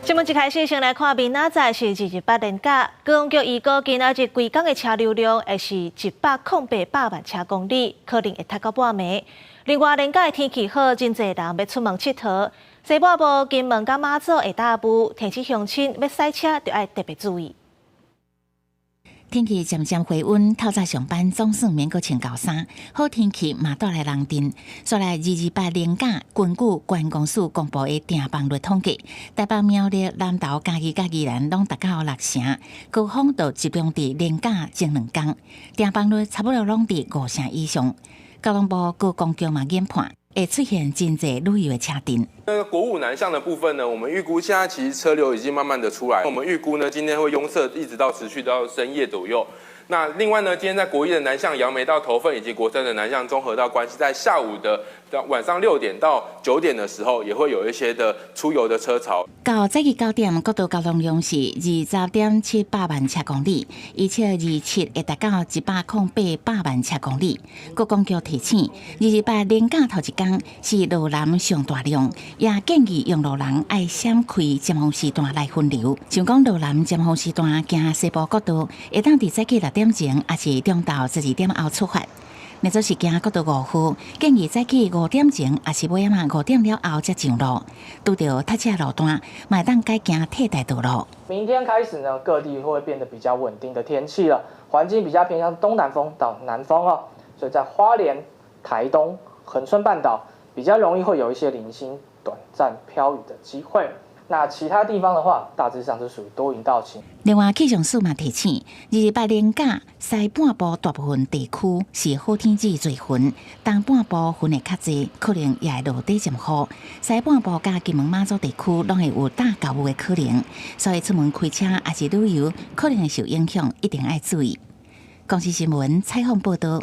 新闻一开始，先来看明仔载是228连假，高雄局预估今仔日规港的车流量会是108万车公里，可能会塞到半暝。另外，连假的天气好，真侪人要出门佚佗。西半部金门甲马祖下大部天气乡亲要驶车，就要特别注意。天气渐渐回温，透早上班总算免阁穿高衫，好天气嘛带来人阵。说来228连假，根据关公署公布的订房率统计，台北、苗栗、南投、嘉义、宜兰拢达到6成，高峰都集中伫连假前2天，订房率差不多拢伫5成以上。交通部高公局嘛研判，会出现真侪旅游的车阵。那个国五南向的部分呢，我们预估现在其实车流已经慢慢的出来，我们预估呢今天会拥塞一直到持续到深夜左右。那另外呢，今天在国一的南向杨梅到头份，以及国三的南向中和到关西，在下午的晚上6点到9点的时候，也会有一些的出游的车潮。到早起9点，国道交通量是20.78万车公里，而且27会达到108万车公里。国公局提醒，228连假头一天是路南上大量，也建议用路人爱闪开尖峰时段来分流。像讲路南尖峰时段行西部国道，会当伫早起6点前，还是中昼12点后出发。若做是行国道5区，建议早起5点前，还是尾仔5点了后才上路。拄到塞车路段，买当改行替代道路。明天开始呢，各地会变得比较稳定的天气了，环境比较偏向东南风到南风哦，所以在花莲、台东、恒春半岛比较容易会有一些零星短暂飘雨的机会。那其他地方的话，大致上是属于多云到晴。另外，气象署嘛提醒，228连假西半部大部分地区是好天气最云，东半部云会较济，可能也会落地阵雨。西半部甲金门马祖地区拢会有大豪雨的可能，所以出门开车还是旅游可能会受影响，一定要注意。公视新闻采访报道。